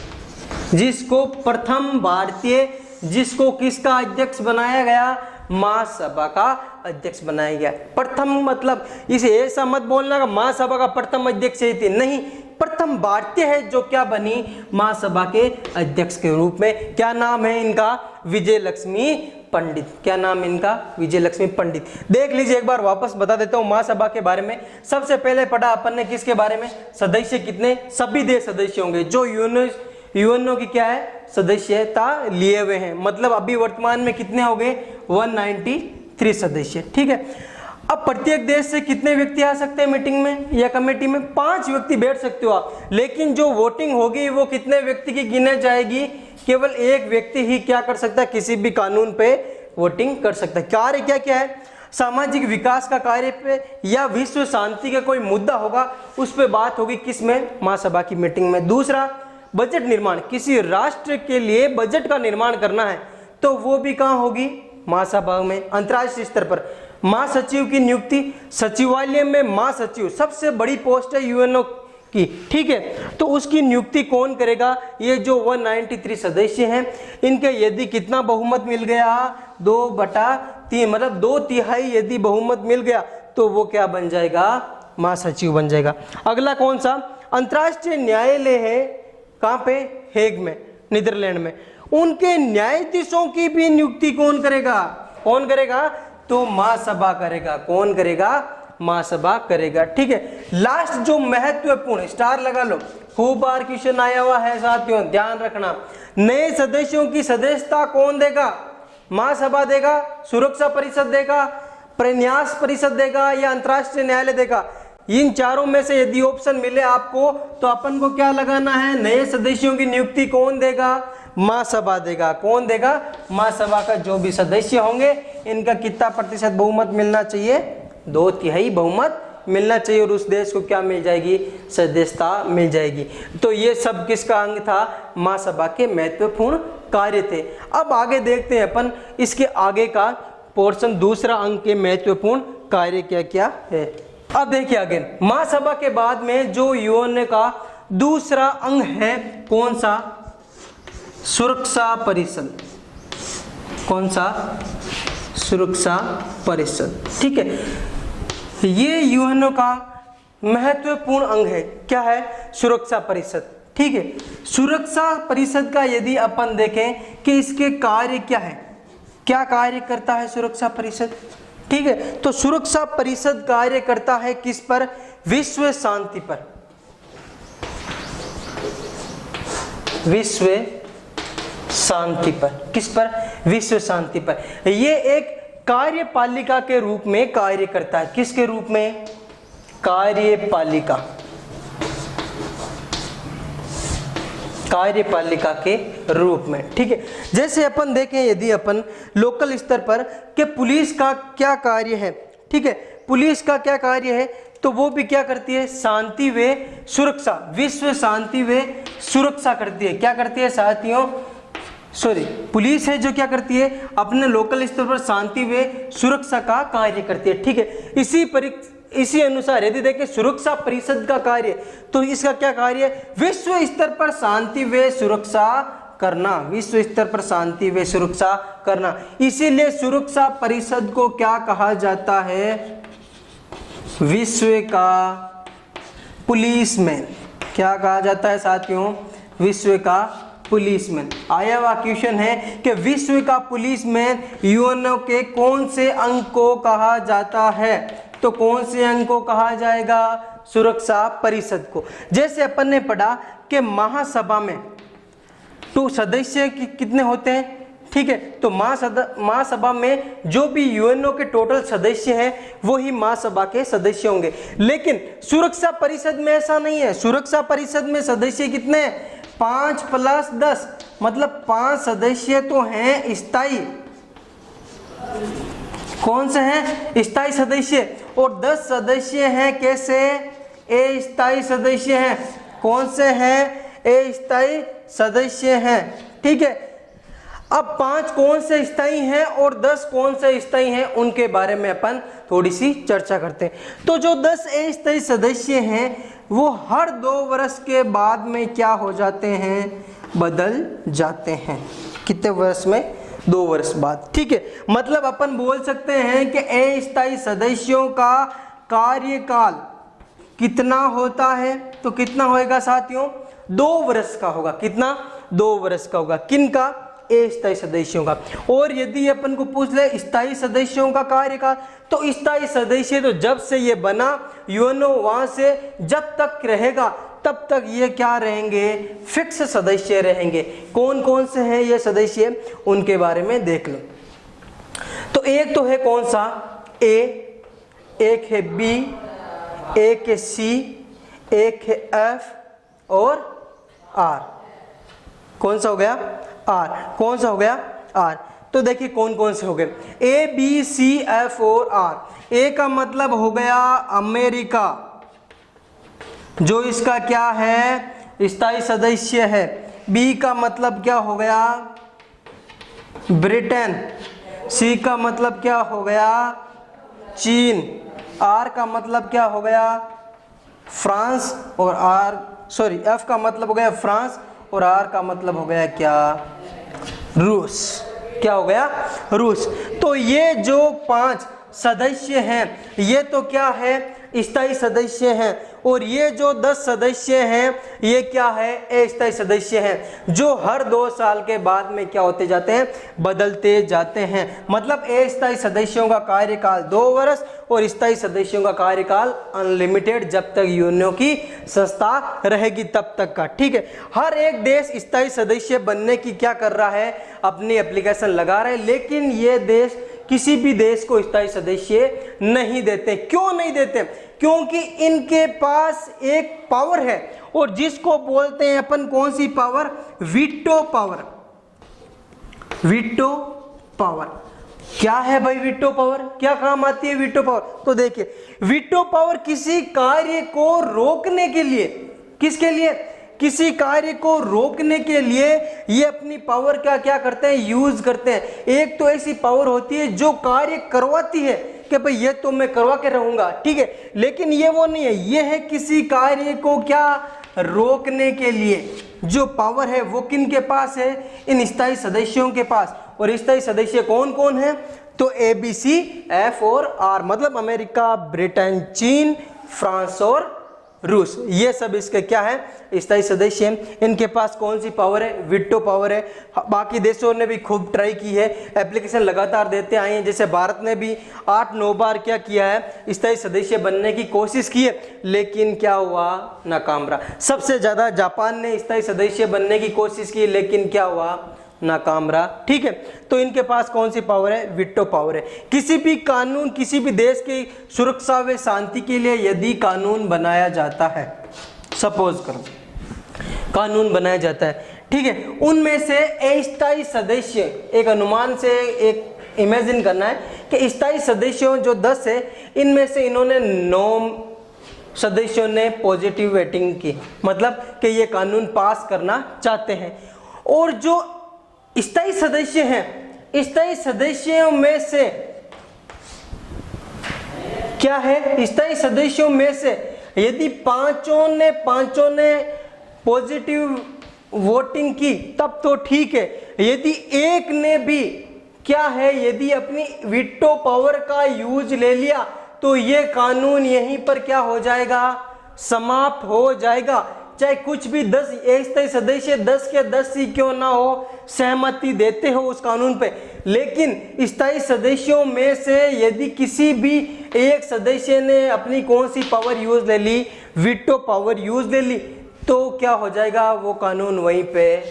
Speaker 1: जिसको प्रथम भारतीय, जिसको किसका अध्यक्ष बनाया गया, महासभा का अध्यक्ष बनाया गया। प्रथम मतलब इसे ऐसा मत बोलना कि महासभा का प्रथम अध्यक्ष ही थी, नहीं, प्रथम भारतीय है जो क्या बनी, महासभा के अध्यक्ष के रूप में। क्या नाम है इनका, विजय लक्ष्मी पंडित। क्या नाम इनका, विजय लक्ष्मी पंडित। देख लीजिए एक बार वापस बता देता हूँ महासभा के बारे में। सबसे पहले पढ़ा अपन ने किसके बारे में, सदस्य कितने, सभी देश सदस्य होंगे जो यूएनओ की क्या है, सदस्यता लिए हुए हैं। मतलब अभी वर्तमान में कितने हो गए, 193 सदस्य। ठीक है, अब प्रत्येक देश से कितने व्यक्ति आ सकते हैं मीटिंग में या कमेटी में, 5 व्यक्ति बैठ सकते हो आप। लेकिन जो वोटिंग होगी वो कितने व्यक्ति की गिने जाएगी, केवल एक व्यक्ति ही क्या कर सकता है, किसी भी कानून पे वोटिंग कर सकता है। कार्य क्या क्या है, सामाजिक विकास का कार्य पे या विश्व शांति का कोई मुद्दा होगा उस पे बात होगी, किसमें, महासभा की मीटिंग में। दूसरा, बजट निर्माण, किसी राष्ट्र के लिए बजट का निर्माण करना है तो वो भी कहाँ होगी, महासभा में। अंतर्राष्ट्रीय स्तर पर महासचिव की नियुक्ति, सचिवालय में महासचिव सबसे बड़ी पोस्ट है यूएनओ की, ठीक है, तो उसकी नियुक्ति कौन करेगा, ये जो 193 सदस्य हैं इनके यदि कितना बहुमत मिल गया, 2/3, मतलब 2/3 यदि बहुमत मिल गया तो वो क्या बन जाएगा, महासचिव बन जाएगा। अगला कौन सा, अंतर्राष्ट्रीय न्यायालय है, कहाँ पे, हेग में, नीदरलैंड में, उनके न्यायाधीशों की भी नियुक्ति कौन करेगा, कौन करेगा, तो महासभा करेगा। कौन करेगा, महासभा करेगा। ठीक है, लास्ट जो महत्वपूर्ण, स्टार लगा लो, खूब बार क्वेश्चन आया हुआ है साथियों, ध्यान रखना, नए सदस्यों की सदस्यता कौन देगा, महासभा देगा, सुरक्षा परिषद देगा, प्रन्यास परिषद देगा या अंतर्राष्ट्रीय न्यायालय देगा। इन चारों में से यदि ऑप्शन मिले आपको तो अपन को क्या लगाना है, नए सदस्यों की नियुक्ति कौन देगा, महासभा देगा। कौन देगा, महासभा का जो भी सदस्य होंगे इनका कितना प्रतिशत बहुमत मिलना चाहिए, 2/3 बहुमत मिलना चाहिए और उस देश को क्या मिल जाएगी, सदस्यता मिल जाएगी। तो ये सब किसका अंग था, महासभा के महत्वपूर्ण कार्य थे। अब आगे देखते हैं अपन इसके आगे का पोर्शन, दूसरा अंग के महत्वपूर्ण कार्य क्या क्या है। अब देखिए आगे, महासभा के बाद में जो यूएनओ का दूसरा अंग है कौन सा, सुरक्षा परिषद। कौन सा, सुरक्षा परिषद। ठीक है, ये यूएनओ का महत्वपूर्ण अंग है, क्या है, सुरक्षा परिषद। ठीक है, सुरक्षा परिषद का यदि अपन देखें कि इसके कार्य क्या है, क्या कार्य करता है सुरक्षा परिषद। ठीक है, तो सुरक्षा परिषद कार्य करता है किस पर, विश्व शांति पर, विश्व शांति पर, किस पर, विश्व शांति पर। ये एक कार्यपालिका के रूप में कार्य करता है, किसके रूप में, कार्यपालिका, कार्यपालिका के रूप में। ठीक है, जैसे अपन देखें यदि अपन लोकल स्तर पर कि पुलिस का क्या कार्य है, ठीक है, पुलिस का क्या कार्य है, तो वो भी क्या करती है, शांति व सुरक्षा, विश्व शांति व सुरक्षा करती है। क्या करती है साथियों, सॉरी, पुलिस है जो क्या करती है, अपने लोकल स्तर पर शांति व सुरक्षा का कार्य करती है। ठीक है, इसी अनुसार यदि देखें सुरक्षा परिषद का कार्य, तो इसका क्या कार्य है, विश्व स्तर पर शांति व सुरक्षा करना, विश्व स्तर पर शांति व सुरक्षा करना। इसीलिए सुरक्षा परिषद को क्या कहा जाता है, विश्व का पुलिसमैन। क्या कहा जाता है साथियों, विश्व का पुलिसमैन। आया हुआ क्वेश्चन है कि विश्व का पुलिसमैन यूएनओ के कौन से अंग को कहा जाता है, तो कौन से अंग को कहा जाएगा, सुरक्षा परिषद को। जैसे अपन ने पढ़ा कि महासभा में तो सदस्य कितने होते हैं, ठीक है, तो महासभा में जो भी यूएनओ के टोटल सदस्य हैं वो ही महासभा के सदस्य होंगे। लेकिन सुरक्षा परिषद में ऐसा नहीं है, सुरक्षा परिषद में सदस्य कितने हैं, 5 + 10, मतलब 5 सदस्य तो हैं स्थायी, कौन से हैं? स्थायी सदस्य। और 10 सदस्य हैं कैसे? अस्थायी सदस्य हैं। कौन से हैं? अस्थायी सदस्य हैं। ठीक है, अब 5 कौन से स्थायी हैं और 10 कौन से स्थायी हैं, उनके बारे में अपन थोड़ी सी चर्चा करते हैं। तो जो 10 अस्थायी सदस्य हैं वो हर 2 वर्ष के बाद में क्या हो जाते हैं? बदल जाते हैं। कितने वर्ष में? 2 वर्ष बाद। ठीक है, मतलब अपन बोल सकते हैं कि अस्थायी सदस्यों का कार्यकाल कितना होता है? तो कितना होएगा साथियों? 2 वर्ष का होगा। कितना? 2 वर्ष का होगा। किन का? अस्थायी सदस्यों का। और यदि अपन को पूछ ले स्थायी सदस्यों का कार्यकाल, तो स्थायी सदस्य तो जब से ये बना यूएनओ वहां से जब तक रहेगा तब तक ये क्या रहेंगे? फिक्स सदस्य रहेंगे। कौन कौन से हैं ये सदस्य, उनके बारे में देख लो। तो एक तो है कौन सा? ए, एक है बी, एक है सी, एक है एफ और आर। कौन सा हो गया? आर। कौन सा हो गया? आर। तो देखिए कौन कौन से हो गए? ए, बी, सी, एफ और आर। ए का मतलब हो गया अमेरिका, जो इसका क्या है? स्थायी सदस्य है। बी का मतलब क्या हो गया? ब्रिटेन। सी का मतलब क्या हो गया? चीन। आर का मतलब क्या हो गया? फ्रांस। और एफ का मतलब हो गया फ्रांस और आर का मतलब हो गया क्या? रूस। क्या हो गया? रूस। तो ये जो 5 सदस्य हैं ये तो क्या है? स्थायी सदस्य हैं। और ये जो 10 सदस्य हैं ये क्या है? अस्थायी सदस्य हैं, जो हर 2 साल के बाद में क्या होते जाते हैं? बदलते जाते हैं। मतलब अस्थायी सदस्यों का कार्यकाल 2 वर्ष और स्थायी सदस्यों का कार्यकाल अनलिमिटेड, जब तक यूएनओ की संस्था रहेगी तब तक का। ठीक है, हर एक देश स्थायी सदस्य बनने की क्या कर रहा है? अपनी एप्लीकेशन लगा रहा है, लेकिन ये देश किसी भी देश को स्थायी सदस्य नहीं देते। क्यों नहीं देते? क्योंकि इनके पास एक पावर है, और जिसको बोलते हैं अपन कौन सी power? Veto power. Veto power क्या है भाई? वीटो पावर क्या काम आती है? वीटो पावर तो देखिए, वीटो पावर किसी कार्य को रोकने के लिए, किसके लिए? किसी कार्य को रोकने के लिए ये अपनी पावर का क्या करते हैं? यूज करते हैं। एक तो ऐसी पावर होती है जो कार्य करवाती है कि भाई ये तो मैं करवा के रहूंगा, ठीक है, लेकिन ये वो नहीं है, ये है किसी कार्य को क्या रोकने के लिए जो पावर है वो किन के पास है? इन स्थायी सदस्यों के पास। और स्थायी सदस्य कौन कौन है? तो ए, बी, सी, एफ और आर, मतलब अमेरिका, ब्रिटेन, चीन, फ्रांस और रूस, ये सब इसके क्या है? स्थायी सदस्य हैं। इनके पास कौन सी पावर है? वीटो पावर है। बाकी देशों ने भी खूब ट्राई की है, एप्लीकेशन लगातार देते आए हैं। जैसे भारत ने भी 8-9 बार क्या किया है? स्थायी सदस्य बनने की कोशिश की है, लेकिन क्या हुआ? नाकाम रहा। सबसे ज्यादा जापान ने स्थायी सदस्य बनने की कोशिश की, लेकिन क्या हुआ? नाकाम रहा। ठीक है, तो इनके पास कौन सी पावर है? वीटो पावर है। किसी भी कानून, किसी भी देश की सुरक्षा व शांति के लिए यदि कानून बनाया जाता है, सपोज करो कानून बनाया जाता है, ठीक है, उनमें से अस्थायी सदस्य, एक अनुमान से एक इमेजिन करना है कि स्थायी सदस्यों जो 10 है, इनमें से इन्होंने 9 सदस्यों ने पॉजिटिव वोटिंग की, मतलब कि ये कानून पास करना चाहते हैं। और जो स्थायी सदस्य हैं, स्थायी सदस्यों में से क्या है? स्थायी सदस्यों में से यदि पांचों ने पॉजिटिव वोटिंग की तब तो ठीक है, यदि एक ने भी क्या है, यदि अपनी वीटो पावर का यूज ले लिया तो ये कानून यहीं पर क्या हो जाएगा? समाप्त हो जाएगा। चाहे कुछ भी 10 अस्थायी सदस्य 10 के 10 ही क्यों ना हो, सहमति देते हो उस कानून पे, लेकिन स्थायी सदस्यों में से यदि किसी भी एक सदस्य ने अपनी कौन सी पावर यूज ले ली? वीटो पावर यूज ले ली, तो क्या हो जाएगा? वो कानून वहीं पे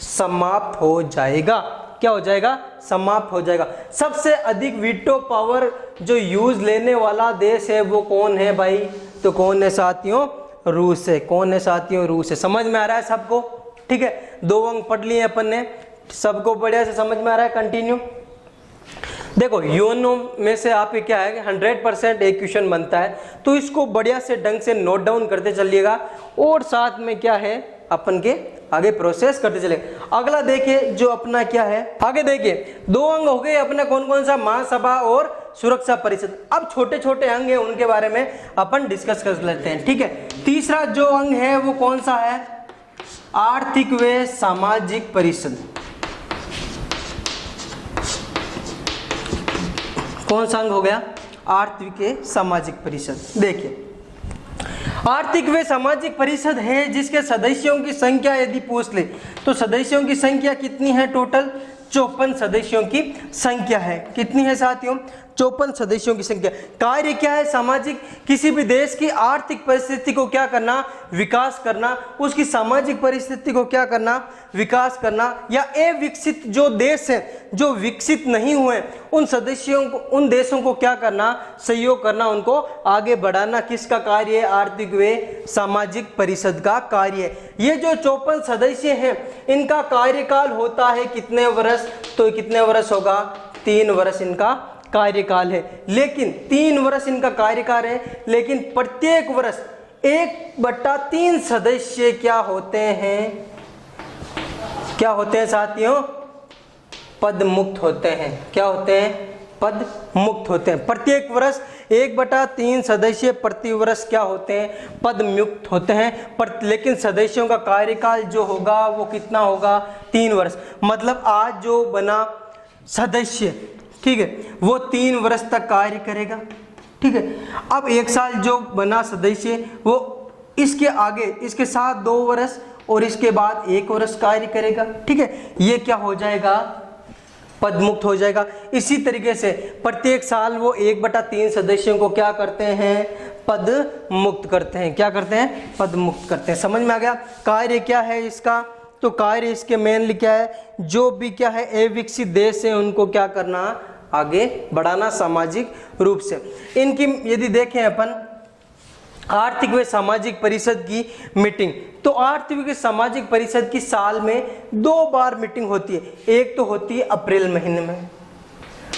Speaker 1: समाप्त हो जाएगा। क्या हो जाएगा? समाप्त हो जाएगा। सबसे अधिक वीटो पावर जो यूज लेने वाला देश है वो कौन है भाई? तो कौन है साथियों? रूस है। कौन है साथियों? रूस है। समझ में आ रहा है सबको? ठीक है, 2 अंक पढ़ लिए अपन ने, सबको बढ़िया से समझ में आ रहा है? कंटिन्यू। देखो यूएनओ में से आपके क्या है 100% एक क्वेश्चन बनता है, तो इसको बढ़िया से ढंग से नोट डाउन करते चलिएगा और साथ में क्या है अपन के आगे प्रोसेस करते चले। अगला देखिए जो अपना क्या है, आगे देखिए 2 अंग हो गए अपना, कौन कौन सा, महासभा और सुरक्षा परिषद। अब छोटे छोटे अंग है उनके बारे में अपन डिस्कस कर लेते हैं, ठीक है। तीसरा जो अंग है वो कौन सा है, आर्थिक व सामाजिक परिषद। कौन सा अंग हो गया, आर्थिक व सामाजिक परिषद। देखिए आर्थिक व सामाजिक परिषद है जिसके सदस्यों की संख्या यदि पूछ ले तो सदस्यों की संख्या कितनी है, टोटल 54 सदस्यों की संख्या है। कितनी है साथियों, 54 सदस्यों की संख्या। कार्य क्या है, सामाजिक, किसी भी देश की आर्थिक परिस्थिति को क्या करना, विकास करना, उसकी सामाजिक परिस्थिति को क्या करना, विकास करना। या अविकसित जो देश है, जो विकसित नहीं हुए, उन सदस्यों को, उन देशों को क्या करना, सहयोग करना, उनको आगे बढ़ाना। किसका कार्य है, आर्थिक व सामाजिक परिषद का कार्य है। ये जो 54 सदस्य हैं इनका कार्यकाल होता है कितने वर्ष, तो कितने वर्ष होगा, 3 वर्ष इनका कार्यकाल है। लेकिन 3 वर्ष इनका कार्यकाल है, लेकिन प्रत्येक वर्ष 1/3 सदस्य क्या होते हैं, क्या होते हैं साथियों, पद मुक्त होते हैं। क्या होते हैं, पद मुक्त होते हैं। प्रत्येक वर्ष 1/3 सदस्य प्रति वर्ष क्या होते हैं, पद मुक्त होते हैं। लेकिन सदस्यों का कार्यकाल जो होगा वो कितना होगा, 3 वर्ष। मतलब आज जो बना सदस्य, ठीक है, वो 3 वर्ष तक कार्य करेगा, ठीक है। अब 1 साल जो बना सदस्य वो इसके आगे, इसके साथ 2 वर्ष और इसके बाद 1 वर्ष कार्य करेगा, ठीक है। ये क्या हो जाएगा, पद मुक्त हो जाएगा। इसी तरीके से प्रत्येक साल वो 1/3 सदस्यों को क्या करते हैं, पद मुक्त करते हैं। क्या करते हैं, पद मुक्त करते हैं। समझ में आ गया। कार्य क्या है इसका, तो कार्य इसके मेनली क्या है, जो भी क्या है अविकसित देश है उनको क्या करना, आगे बढ़ाना सामाजिक रूप से। इनकी यदि देखें अपन आर्थिक व सामाजिक परिषद की मीटिंग, तो आर्थिक व सामाजिक परिषद की साल में 2 बार मीटिंग होती है। एक तो होती है अप्रैल महीने में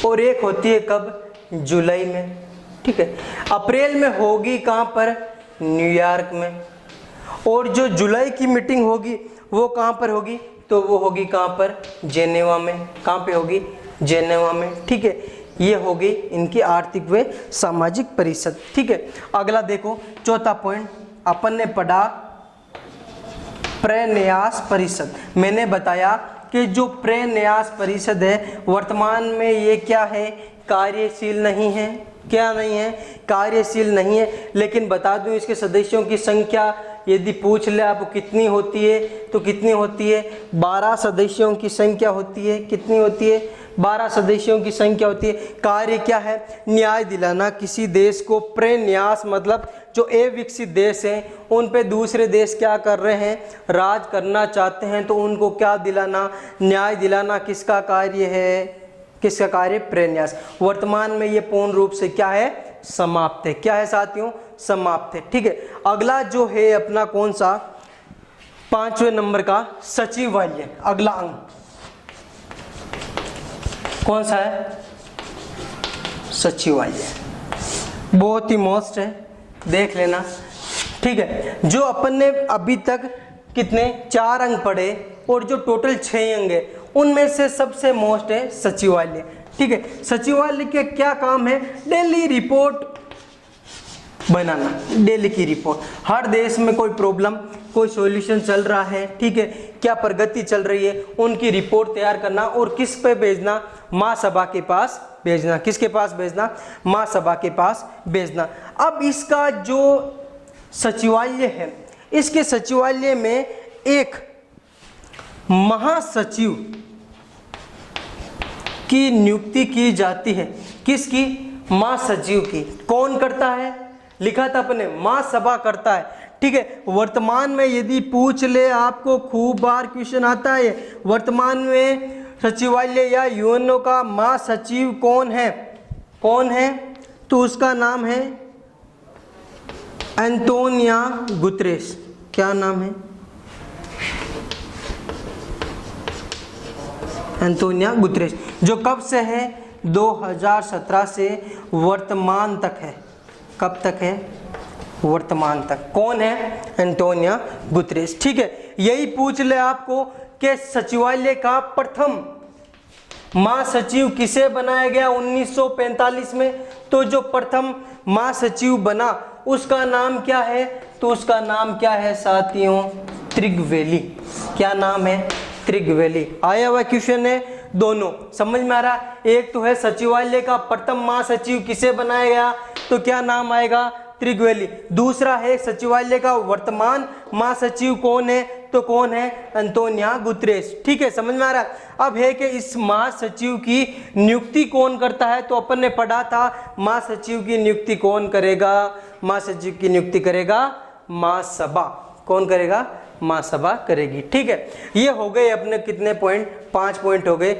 Speaker 1: और एक होती है कब, जुलाई में, ठीक है। अप्रैल में होगी कहाँ पर, न्यूयॉर्क में, और जो जुलाई की मीटिंग होगी वो कहाँ पर होगी, तो वो होगी कहाँ पर, जेनेवा में। कहाँ पे होगी, जेनेवा में, ठीक है। ये होगी इनकी आर्थिक व सामाजिक परिषद, ठीक है। अगला देखो चौथा पॉइंट अपन ने पढ़ा प्रन्यास परिषद। मैंने बताया कि जो प्रन्यास परिषद है वर्तमान में ये क्या है, कार्यशील नहीं है। क्या नहीं है, कार्यशील नहीं है। लेकिन बता दूं इसके सदस्यों की संख्या यदि पूछ ले आपको कितनी होती है, तो कितनी होती है, 12 सदस्यों की संख्या होती है। कितनी होती है, 12 सदस्यों की संख्या होती है। कार्य क्या है, न्याय दिलाना किसी देश को। प्रन्यास मतलब जो अविकसित देश हैं उन पे दूसरे देश क्या कर रहे हैं, राज करना चाहते हैं, तो उनको क्या दिलाना, न्याय दिलाना। किसका कार्य है, किसका कार्य, प्रन्यास। वर्तमान में ये पूर्ण रूप से क्या है, समाप्त है। क्या है साथियों, समाप्त है, ठीक है। अगला जो है अपना कौन सा, 5वें नंबर का सचिवालय। अगला अंग कौन सा है, सचिवालय। बहुत ही मस्त है, देख लेना, ठीक है। जो अपन ने अभी तक कितने 4 अंग पढ़े और जो टोटल 6 अंग है उनमें से सबसे मोस्ट है सचिवालय, ठीक है। सचिवालय के क्या काम है, डेली रिपोर्ट बनाना, डेली की रिपोर्ट। हर देश में कोई प्रॉब्लम, कोई सॉल्यूशन चल रहा है, ठीक है, क्या प्रगति चल रही है, उनकी रिपोर्ट तैयार करना और किस पे भेजना, महासभा के पास भेजना। किसके पास भेजना, महासभा के पास भेजना। अब इसका जो सचिवालय है, इसके सचिवालय में एक महासचिव की नियुक्ति की जाती है। किसकी, महासचिव की। कौन करता है, लिखा था अपने, महासभा करता है, ठीक है। वर्तमान में यदि पूछ ले आपको, खूब बार क्वेश्चन आता है, वर्तमान में सचिवालय या यूएनओ का महासचिव कौन है, कौन है, तो उसका नाम है एंटोनियो गुतेरेस। क्या नाम है, एंटोनियो गुतेरेस। जो कब से है, 2017 से वर्तमान तक है। कब तक है? वर्तमान तक। कौन है? Antonio Guterres. ठीक है, यही पूछ ले आपको कि सचिवालय का प्रथम महासचिव किसे बनाया गया 1945 में? तो जो प्रथम महासचिव बना उसका नाम क्या है? तो उसका नाम क्या है साथियों? त्रिगवेली। क्या नाम है? त्रिगवेली। आया हुआ क्वेश्चन है, दोनों समझ में आ रहा है? एक तो है सचिवालय का प्रथम महासचिव किसे बनाया गया, तो क्या नाम आएगा? त्रिगवेली। दूसरा है सचिवालय का वर्तमान महासचिव कौन है, तो कौन है? Antonio Guterres. ठीक है, समझ में आ रहा है? अब है कि इस महासचिव की नियुक्ति कौन करता है, तो अपन ने पढ़ा था महासचिव की नियुक्ति कौन करेगा? महासचिव की नियुक्ति करेगा महासभा। कौन करेगा? महासभा करेगी। ठीक है, ये हो गए अपने कितने पॉइंट? 5 पॉइंट हो गए।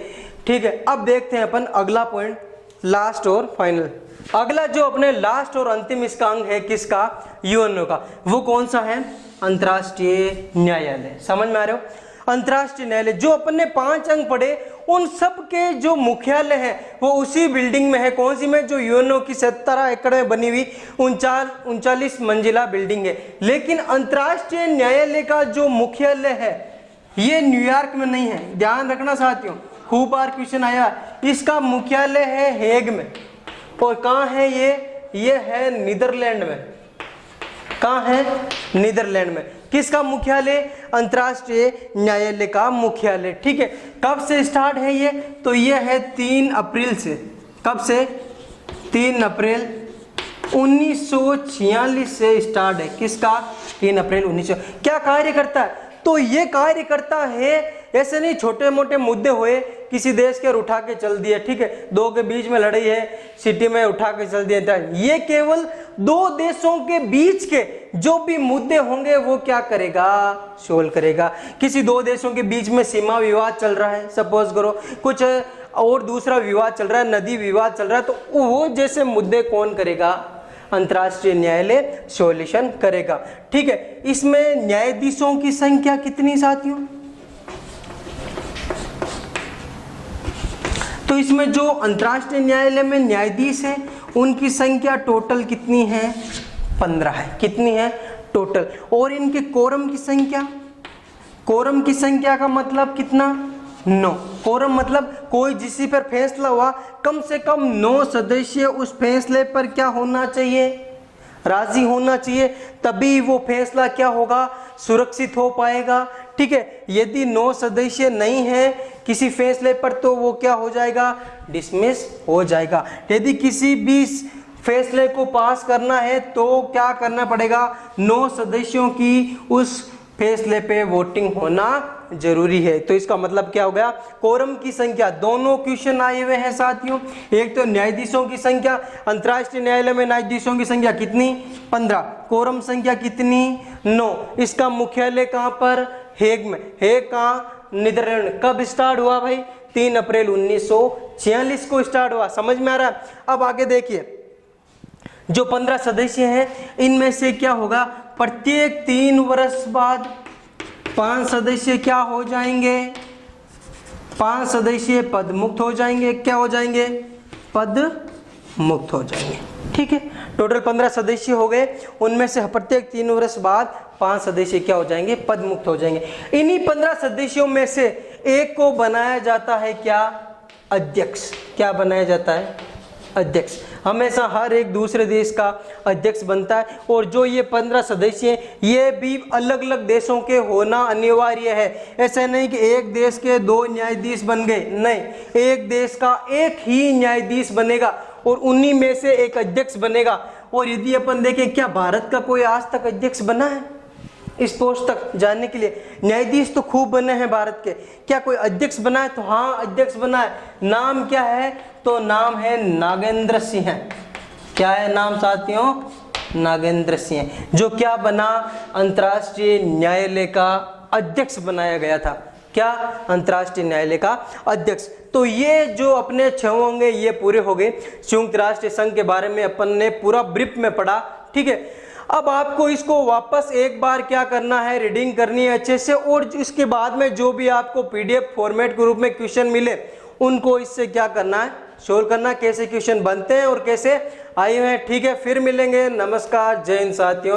Speaker 1: ठीक है, अब देखते हैं अपन अगला पॉइंट, लास्ट और फाइनल। अगला जो अपने लास्ट और अंतिम इसका अंग है किसका? यूएनओ का। वो कौन सा है? अंतर्राष्ट्रीय न्यायालय। समझ में आ रहे हो? अंतर्राष्ट्रीय न्यायालय जो अपन ने 5 अंग पढ़े, उन सब के जो मुख्यालय है वो उसी बिल्डिंग में है। कौन सी में? जो यूएनओ की 17 एकड़ में बनी हुई 39 मंजिला बिल्डिंग है। लेकिन अंतर्राष्ट्रीय न्यायालय का जो मुख्यालय है ये न्यूयॉर्क में नहीं है। ध्यान रखना साथियों, खूब बार क्वेश्चन आया। इसका मुख्यालय है हेग में। और कहाँ है ये है नीदरलैंड में। कहाँ है? नीदरलैंड में। किसका मुख्यालय? अंतर्राष्ट्रीय न्यायालय का मुख्यालय। ठीक है, कब से स्टार्ट है ये? तो ये है 3 अप्रैल से। कब से? 3 अप्रैल 1946 से स्टार्ट है। किसका? 3 अप्रैल 1900। क्या कार्य करता है? तो ये कार्य करता है, ऐसे नहीं छोटे मोटे मुद्दे हुए किसी देश के उठा के चल दिए, ठीक है, 2 के बीच में लड़ाई है, सिटी में उठा के चल दिया। ये केवल 2 देशों के बीच के जो भी मुद्दे होंगे वो क्या करेगा? सोल्व करेगा। किसी 2 देशों के बीच में सीमा विवाद चल रहा है, सपोज करो, कुछ और दूसरा विवाद चल रहा है, नदी विवाद चल रहा है, तो वो जैसे मुद्दे कौन करेगा? अंतर्राष्ट्रीय न्यायालय सॉल्यूशन करेगा। ठीक है, इसमें न्यायाधीशों की संख्या कितनी साथियों? तो इसमें जो अंतर्राष्ट्रीय न्यायालय में न्यायाधीश है उनकी संख्या टोटल कितनी है? 15 है। कितनी है टोटल? और इनके कोरम की संख्या, कोरम की संख्या का मतलब कितना? 9। कोरम मतलब कोई जिस पर फैसला हुआ कम से कम 9 सदस्य उस फैसले पर क्या होना चाहिए? राजी होना चाहिए, तभी वो फैसला क्या होगा? सुरक्षित हो पाएगा। ठीक है, यदि 9 सदस्य नहीं है किसी फैसले पर तो वो क्या हो जाएगा? डिसमिस हो जाएगा। यदि किसी भी फैसले को पास करना है तो क्या करना पड़ेगा? 9 सदस्यों की उस फैसले पे वोटिंग होना जरूरी है। तो इसका मतलब क्या हो गया? कोरम की संख्या, दोनों क्वेश्चन आए हुए हैं साथियों। एक तो न्यायाधीशों की संख्या, अंतर्राष्ट्रीय न्यायालय में न्यायाधीशों की संख्या कितनी? 15। कोरम संख्या कितनी? 9। इसका मुख्यालय कहाँ पर? हेग में। हेग कहाँ? नीदरलैंड। कब स्टार्ट हुआ भाई? 3 अप्रैल 1946 को स्टार्ट हुआ। समझ में आ रहा है? अब आगे देखिए, जो 15 सदस्य हैं इनमें से क्या होगा? प्रत्येक 3 वर्ष बाद 5 सदस्य क्या हो जाएंगे? 5 सदस्य पद मुक्त हो जाएंगे। क्या हो जाएंगे? पद मुक्त हो जाएंगे। ठीक है, टोटल 15 सदस्य हो गए, उनमें से प्रत्येक 3 वर्ष बाद 5 सदस्य क्या हो जाएंगे? पद मुक्त हो जाएंगे। इन्हीं 15 सदस्यों में से एक को बनाया जाता है क्या? अध्यक्ष। क्या बनाया जाता है? अध्यक्ष। हमेशा हर एक दूसरे देश का अध्यक्ष बनता है। और जो ये 15 सदस्य हैं ये भी अलग अलग देशों के होना अनिवार्य है। ऐसा नहीं कि एक देश के 2 न्यायाधीश बन गए, नहीं, एक देश का एक ही न्यायाधीश बनेगा और उन्हीं में से एक अध्यक्ष बनेगा। और यदि अपन देखें, क्या भारत का कोई आज तक अध्यक्ष बना है? इस पोस्ट तक जाने के लिए न्यायाधीश तो खूब बने हैं भारत के, क्या कोई अध्यक्ष बना है? तो हाँ, अध्यक्ष बना है। नाम क्या है? तो नाम है नागेंद्र सिंह। क्या है नाम साथियों? नागेंद्र सिंह, जो क्या बना? अंतर्राष्ट्रीय न्यायालय का अध्यक्ष बनाया गया था। क्या? अंतर्राष्ट्रीय न्यायालय का अध्यक्ष। तो ये जो अपने 6 होंगे ये पूरे हो गए। संयुक्त राष्ट्र संघ के बारे में अपन ने पूरा ब्रीफ में पढ़ा। ठीक है, अब आपको इसको वापस एक बार क्या करना है? रीडिंग करनी है अच्छे से, और इसके बाद में जो भी आपको PDF फॉर्मेट के रूप में क्वेश्चन मिले उनको इससे क्या करना है? सोल्व करना, कैसे क्वेश्चन बनते हैं और कैसे आए हुए हैं। ठीक है, फिर मिलेंगे। नमस्कार, जय हिंद साथियों।